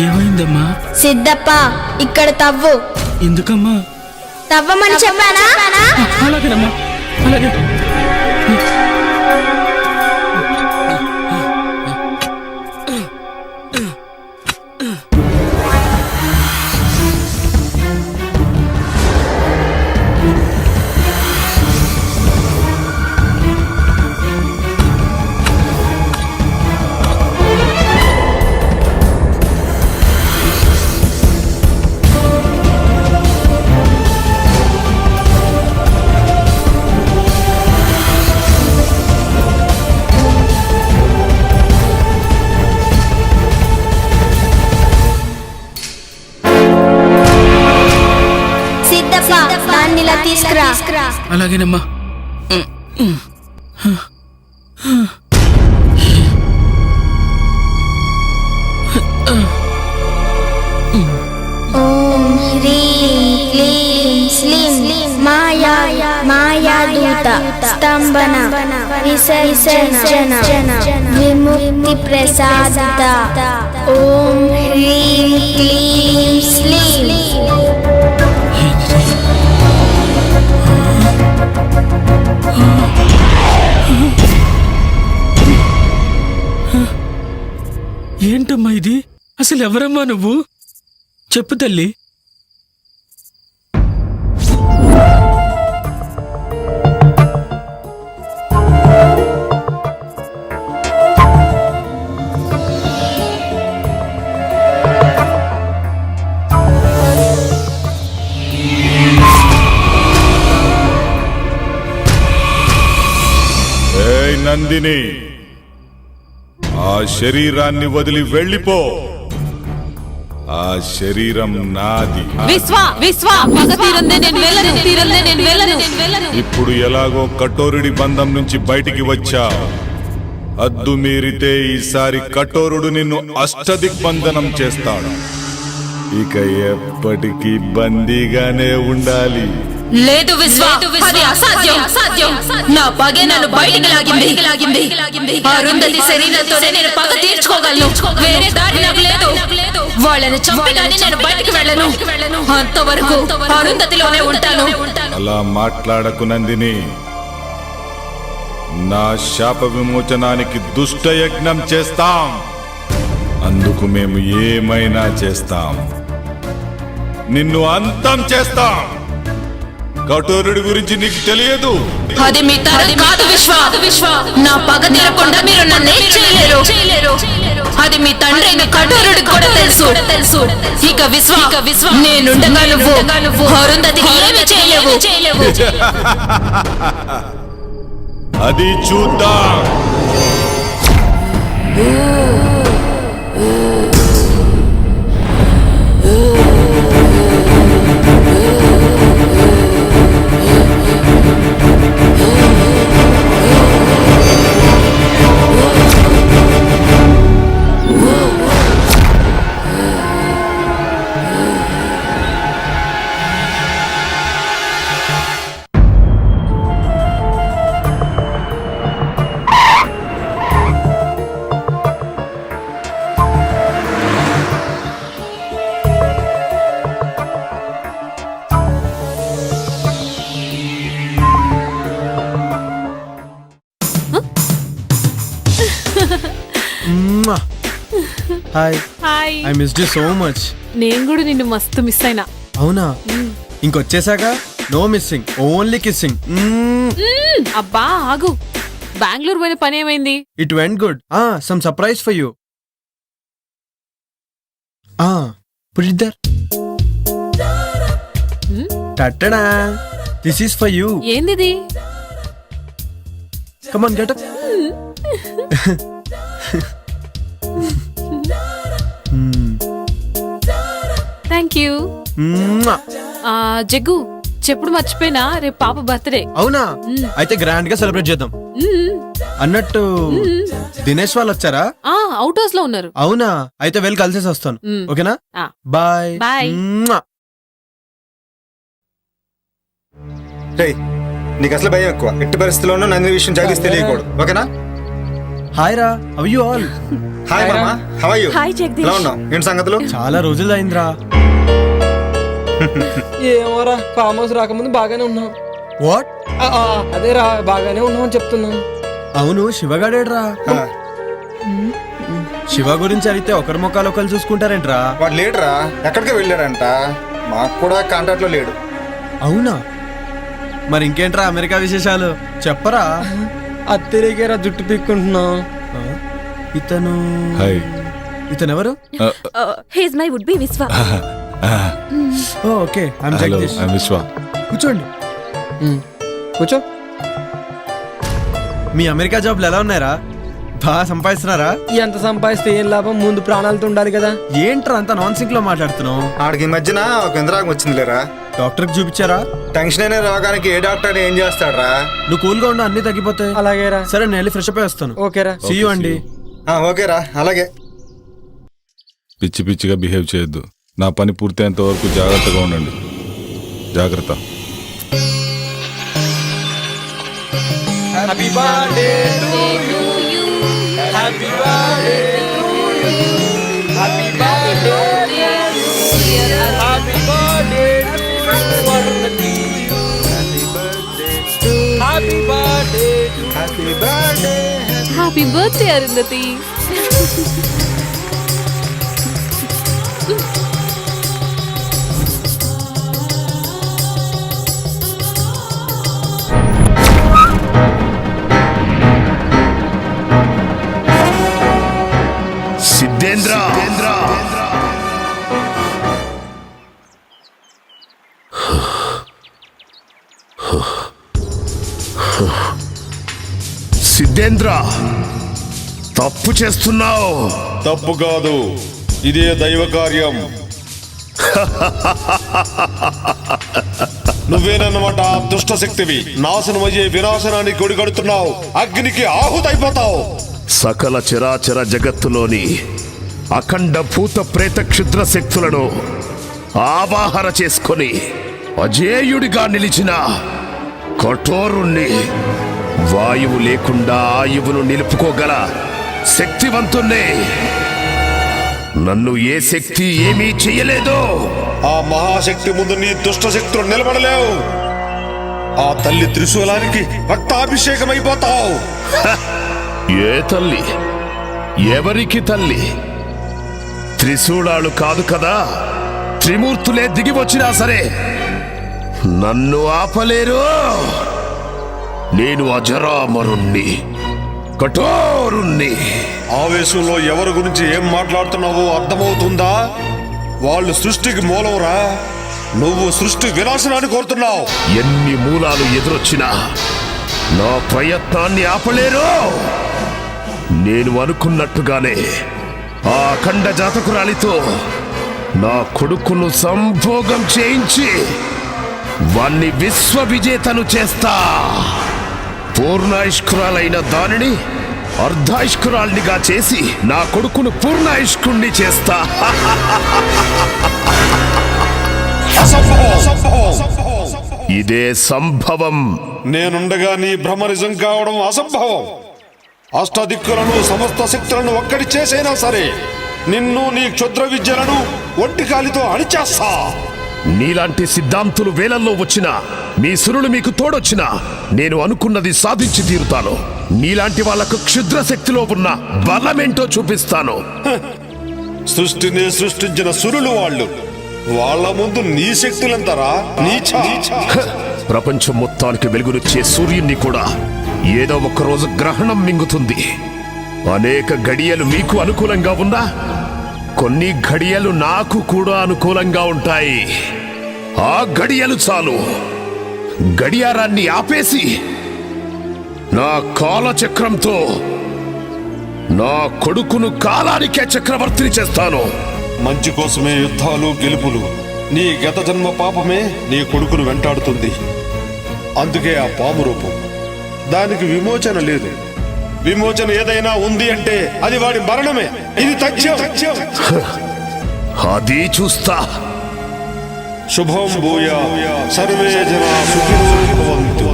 ఏమైందమ్మా? సిద్ధప్ప ఇక్కడ తవ్వు. ఎందుకమ్మా? తవ్వమని చెప్పానా? అలాగేనమ్మా, అలాగే. తీసుకురా. అలాగేనమ్మా. ఓం హ్రీం క్లీం స్లీం మాయాదూత స్తంభన విసర్జన విముక్తి ప్రసాద. ఓం హ్రీం క్లీం స్లీం. ఏంటమ్మా ఇది? అసలు ఎవరమ్మా నువ్వు? చెప్పు తల్లి. ఏయ్ నందిని, ఆ శరీరాన్ని వదిలి వెళ్ళిపో. ఆ శరీరం నాది. ఇప్పుడు ఎలాగో కఠోరుడి బంధం నుంచి బయటికి వచ్చా. హద్దు మీరితే ఈసారి కఠోరుడు నిన్ను అష్టదిగ్బంధనం చేస్తాడు. ఇక ఎప్పటికీ బందీగానే ఉండాలి. లేదు విశ్వ, అది అసాధ్యం. నా పగే నన్ను బయటికి లాగింది. అరుంధతి శరీరంతోనే నేను పగ తీర్చుకోగలను. వేరే దారి నాకు లేదు. వాళ్ళని చంపి కానీ నేను బయటికి వెళ్ళను. అంతవరకు అరుంధతిలోనే ఉంటాను. అలా మాట్లాడకు నందిని. నా శాప విమోచనానికి దుష్ట యజ్ఞం చేస్తాం. అందుకు మేము ఏమైనా చేస్తాం. నిన్ను అంతం చేస్తాం. కఠోరుడి గురించి నీకు తెలియదు. అది మీ తరం కాదు విశ్వ. నా పగ తీరకుండా మీరు నన్ను చేయలేరు. అది మీ తండ్రి కఠోరుడికి కూడా తెలుసు. ఇక విశ్వ నేనుండగా నువ్వు అరుంధతికి ఏమీ చేయలేవు. అది చూద్దాం. Hi. I missed you so much. నేను కూడా నిన్ను మస్తు మిస్ అయినా. అవునా? ఇంకొచ్చేసాక నో మిస్సింగ్, ఓన్లీ కిస్సింగ్. అబ్బా ఆగు, బెంగళూరు పోయిన పని ఏమైంది? It went good. Some surprise for you. Put it there. Tada, this is for you. ఏందిది? Come on, get up. Thank you. Jaggu, చెప్పుడు మర్చిపోయినా, రేపు పాప బర్త్డే. అవునా? అయితే గ్రాండ్ గా సెలబ్రేట్ చేద్దాం. అన్నట్టు దినేష్ వాళ్ళు వచ్చారా? అవుట్ హౌస్ లో ఉన్నారు. అవునా? అయితే వెళ్ళి కలిసేసి వస్తాను. ఓకేనా? Bye bye. నీకు అసలు భయం ఎక్కువ. ఎట్టి పరిస్థితుల్లోనూ నందిని విషయం జగదీష్ తెలియకూడదు. ఓకేనా? హాయ్ రా, హౌ యు ఆల్? హాయ్ మామా, how are you? Hi Jagadish. ఎలా ఉన్నావు? ఏంటి సంగతులు? చాలా రోజులు అయిందిరా. ఏమోరా ఫామ్ హౌస్ రాకముందు బాగానే ఉన్నాం. వాట్? అదేరా బాగానే ఉన్నాం అని చెప్తున్నాం. అవును, శివగాడేడ్రా? ఆ, శివ గురించి అడిగితే ఒకరి మొక్కలు ఒకరు చూసుకుంటారేంట్రా? వాడు లేడురా, ఎక్కడికి వెళ్ళాడంట. మాకు కూడా కాంటాక్ట్ లో లేడు. అవునా? మరి ఇంకేంట్రా అమెరికా విశేషాలు చెప్పరా? అత్తరికేరా జుట్టు పీక్కుంటున్నాం. ఆ, ఇతను హాయ్. ఇతను ఎవరు? He's my would be Vishwa. Oh, okay, I'm hello, Jagadish. I Vishwa. కూర్చోండి. కూర్చో. మీ అమెరికా జాబ్లు ఎలా ఉన్నాయరా? బాగా సంపాదిస్తున్నారా? ఎంత సంపాదిస్తే ఏం లాభం, ముందు ప్రాణాలతో ఉండాలి కదా. ఏంట్రా అంత నాన్ సింక్ లో మాట్లాడుతున్నావు? ఆడికి ఈ మధ్యన ఒక ఇంద్రాగం వచ్చింది లేరా. డాక్టర్కి చూపించారా? టెన్షన్ అనే రోగానికి ఏ డాక్టర్ ఏం చేస్తాడరా? నువ్వు కూల్గా ఉండు, అన్ని తగ్గిపోతాయి. అలాగేరా. సరే, నేను వెళ్ళి ఫ్రెష్ అప్ అయి వస్తాను. ఓకేరా. See you అండి. ఓకేరా, అలాగే. పిచ్చి పిచ్చిగా బిహేవ్ చేయొద్దు. నా పని పూర్తయ్యేంత వరకు జాగ్రత్తగా ఉండండి. జాగ్రత్త. Happy birthday to you. Happy birthday to you. Happy birthday happy birthday Varnathi. Happy birthday happy birthday. Happy birthday Arundhati. Siddhendra, Siddhendra, తప్పు చేస్తున్నావు. తప్పు కాదు, ఇదే దైవ కార్యం. నువ్వేనన్నమాట దుష్ట శక్తివి. నాశనమయ్యే వినాశనానికి కొడిగడుతున్నావు. అగ్నికి ఆహుతైపోతావు. సకల చరాచర జగత్తులోని అఖండ భూత ప్రేత క్షుద్ర శక్తులను ఆవాహన చేసుకొని అజేయుడిగా నిలిచిన కఠోరుణ్ణి, వాయువు లేకుండా ఆయువును నిలుపుకోగల శక్తివంతుణ్ణి. నన్ను ఏ శక్తి ఏమీ చెయ్యలేదు. ఆ మహాశక్తి ముందు నీ దుష్ట శక్తులు నిలబడలేవు. ఆ తల్లి త్రిశూలానికి రక్తాభిషేకమైపోతావు. ఏ తల్లి? ఎవరికి తల్లి? త్రిశూలాలు కాదు కదా, త్రిమూర్తులే దిగి వచ్చినా సరే నన్ను ఆపలేరు. నేను అజరామరుణ్ణి, కఠోరుణ్ణి. ఆవేశంలో ఎవరి గురించి ఏం మాట్లాడుతున్నావో అర్థమవుతుందా? వాళ్ళు సృష్టికి మూలవురా. నువ్వు సృష్టి వినాశనాన్ని కోరుతున్నావు. ఎన్ని మూలాలు ఎదురొచ్చినా నా ప్రయత్నాన్ని ఆపలేరు. నేను అనుకున్నట్టుగానే ఆ అఖండ జాతకురాలితో నా కొడుకును సంభోగం చేయించి వాణ్ణి విశ్వ విజేతను చేస్తా. పూర్ణాయుష్కురాలైన దానిని అర్ధాయుష్కురాల్నిగా చేసి నా కొడుకును పూర్ణాయుష్కుణ్ణి చేస్తా. ఇదే సంభవం. నేనుండగా నీ భ్రమ నిజం కావడం అసంభవం. అష్టదిక్కులను సమస్త శక్తులను ఒక్కడి చేసైనా సరే నిన్ను నీ క్షుద్ర విద్యలను ఒంటి కాలితో అణిచేస్తా. నీలాంటి సిద్ధాంతులు వేలల్లో వచ్చినా, మీ సురులు మీకు తోడొచ్చినా నేను అనుకున్నది సాధించి తీరుతాను. నీలాంటి వాళ్లకు క్షుద్ర శక్తిలో ఉన్న బలమేంటో చూపిస్తాను. సృష్టిని సృష్టించిన సురులు వాళ్ళు. వాళ్ళ ముందు నీ శక్తులంతరా? నీచ. ప్రపంచం మొత్తానికి వెలుగునిచ్చే సూర్యుణ్ణి కూడా ఏదో ఒక రోజు గ్రహణం మింగుతుంది. అనేక గడియలు మీకు అనుకూలంగా ఉన్నా కొన్ని గడియలు నాకు కూడా అనుకూలంగా ఉంటాయి. ఆ గడియలు చాలు. గడియారాన్ని ఆపేసి నా కాలచక్రంతో నా కొడుకును కాలానికే చక్రవర్తిని చేస్తాను. మంచి కోసమే యుద్ధాలు గెలుపులు. నీ గత జన్మ పాపమే నీ కొడుకును వెంటాడుతుంది. అందుకే ఆ పాము రూపం. దానికి విమోచన లేదు. విమోచన ఏదైనా ఉంది అంటే అది వాడి మరణమే. ఇది తథ్యం. అది చూస్తా. శుభం భూయా సర్వే జనా సుఖినో భవంతు.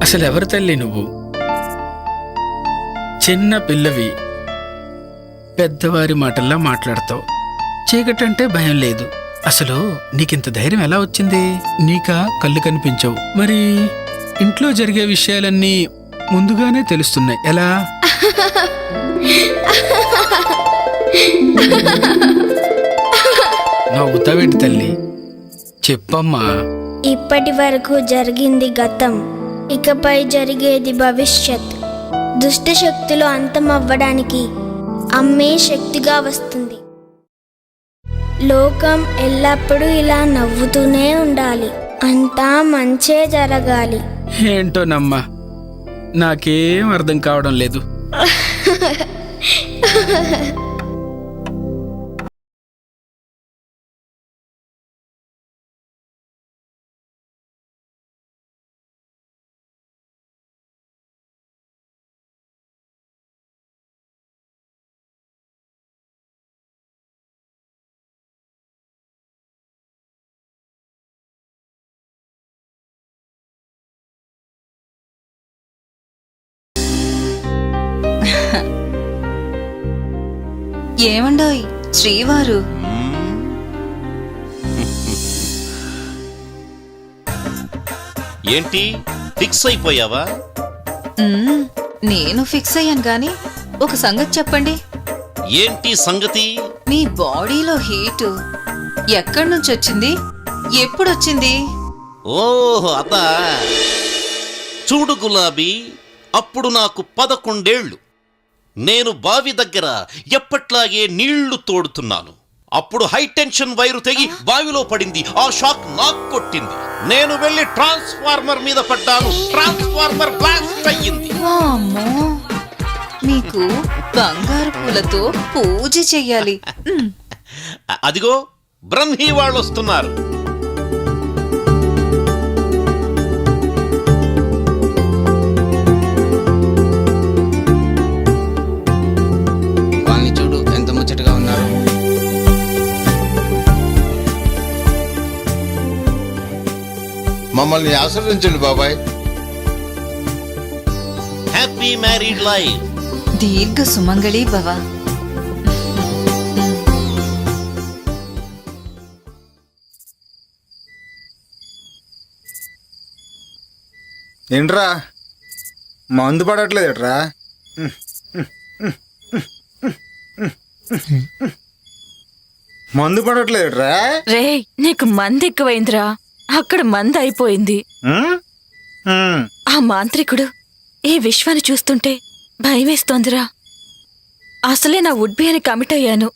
అసలు ఎవరు తల్లి నువ్వు? చిన్న పిల్లవి, పెద్దవారి మాటల్లా మాట్లాడతావు. చీకటంటే భయం లేదు. అసలు నీకింత ధైర్యం ఎలా వచ్చింది? నీకా కళ్ళు కనిపించవు, మరి ఇంట్లో జరిగే విషయాలన్నీ ముందుగానే తెలుస్తున్నాయి. ఎలా? నవ్వుతావేంటి తల్లి? చెప్పమ్మా. ఇప్పటి వరకు జరిగింది గతం, ఇకపై జరిగేది భవిష్యత్. దుష్ట శక్తులు అంతమవ్వడానికి అమ్మే శక్తిగా వస్తుంది. లోకం ఎల్లప్పుడూ ఇలా నవ్వుతూనే ఉండాలి. అంతా మంచే జరగాలి. ఏంటోనమ్మా, నాకేం అర్థం కావడం లేదు. ఏమండోయ్ శ్రీవారు? ఏంటి ఫిక్స్ అయిపోయావా? నేను ఫిక్స్ అయ్యాను గాని ఒక సంగతి చెప్పండి. ఏంటి సంగతి? మీ బాడీలో హీటు ఎక్కడి నుంచి వచ్చింది? ఎప్పుడొచ్చింది? ఓహో అదా. చూడు గులాబీ, అప్పుడు నాకు 11 ఏళ్ళు. నేను బావి దగ్గర ఎప్పట్లాగే నీళ్లు తోడుతున్నాను. అప్పుడు హై టెన్షన్ వైరు తెగి బావిలో పడింది. ఆ షాక్ నాకు కొట్టింది. నేను వెళ్ళి ట్రాన్స్ఫార్మర్ మీద పడ్డాను. ట్రాన్స్ఫార్మర్ బ్లాస్ట్ అయ్యింది. అమ్మో, మీకు బంగారు పూలతో పూజ చెయ్యాలి. అదిగో బ్రహ్మీ వాళ్ళు వస్తున్నారు. చూడు ఎంత ముచ్చటగా ఉన్నారు. మమ్మల్ని ఆశీర్వదించండి బాబాయ్. Happy married life. దీర్ఘ సుమంగళి భవ. ఏంట్రా మందు పడట్లేదట్రా? మందు పడట్లేదట్రా? రే, నీకు మంది ఎక్కువైందిరా. అక్కడ మంది అయిపోయింది. ఆ మాంత్రికుడు ఈ విశ్వాన్ని చూస్తుంటే భయమేస్తోందిరా. అసలే నా వుడ్బీ అని కమిట్ అయ్యాను.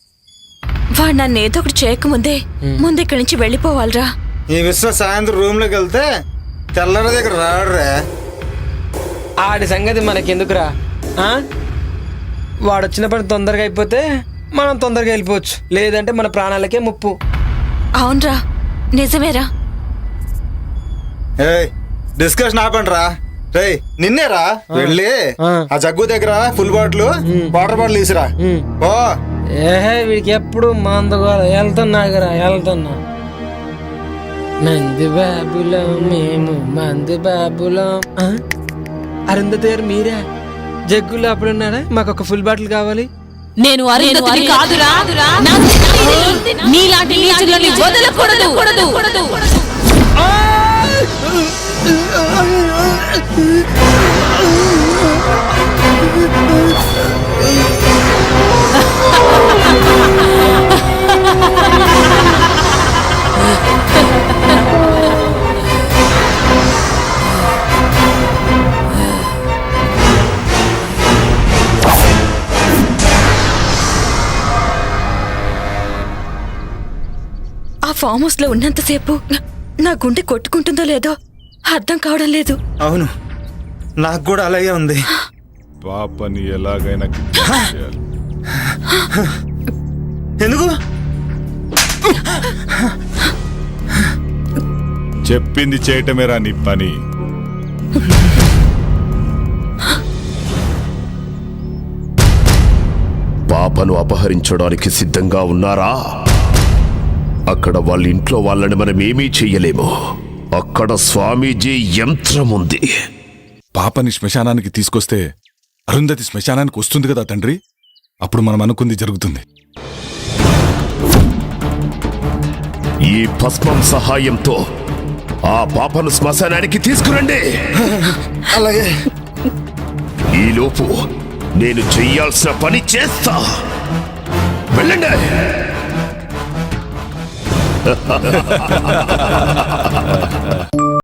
వాడు నన్ను ఏదో ఒకటి చేయకముందే ముందిక్కడి నుంచి వెళ్ళిపోవాలిరా. ఈ విశ్వ సాయంత్రం రూమ్లోకి వెళ్తే తెల్లర దగ్గర రాడురా. ఆడి సంగతి మనకెందుకురా? వాడు వచ్చిన పని తొందరగా అయిపోతే మనం తొందరగా వెళ్ళిపోవచ్చు, లేదంటే మన ప్రాణాలకే ముప్పు. అవునరా, నిజమేరా. డిస్కషన్ ఆపండిరా. రే నిన్నేరా వెళ్ళి ఆ జగ్గు దగ్గర ఫుల్ బాటిల్ వాటర్ బాటిల్ తీసిరా. ఓ ఏహే, వీడికి ఎప్పుడు మందుగోల. వెళ్తున్నాగరా, వెళ్తున్నా. మంది బాబులం మేము, మంది బాబులం. అరుంధతి గారు మీరే? జగ్గులో అప్పుడున్నారా? మాకు ఒక ఫుల్ బాటిల్ కావాలి. నేను అరుంధతిని కాదురా. నీలాంటి నీచులని వదలకూడదు. ఆ ఫామ్ హౌస్ లో ఉన్నంతసేపు నా గుండె కొట్టుకుంటుందో లేదో అర్థం కావడం లేదు. అవును, నాకు కూడా అలాగే ఉంది. పాపని ఎలాగైనా ఎందుకు చెప్పింది చేయటమేరా నీ పని. పాపను అపహరించడానికి సిద్ధంగా ఉన్నారా? అక్కడ వాళ్ళ ఇంట్లో వాళ్ళని మనం ఏమీ చెయ్యలేము. అక్కడ స్వామీజీ యంత్రం ఉంది. పాపని శ్మశానానికి తీసుకొస్తే అరుంధతి శ్మశానానికి వస్తుంది కదా తండ్రి. అప్పుడు మనం అనుకుంది జరుగుతుంది. ఈ భస్మం సహాయంతో ఆ పాపను శ్మశానానికి తీసుకురండి. అలాగే. ఈలోపు నేను చెయ్యాల్సిన పని చేస్తా. వెళ్ళండి.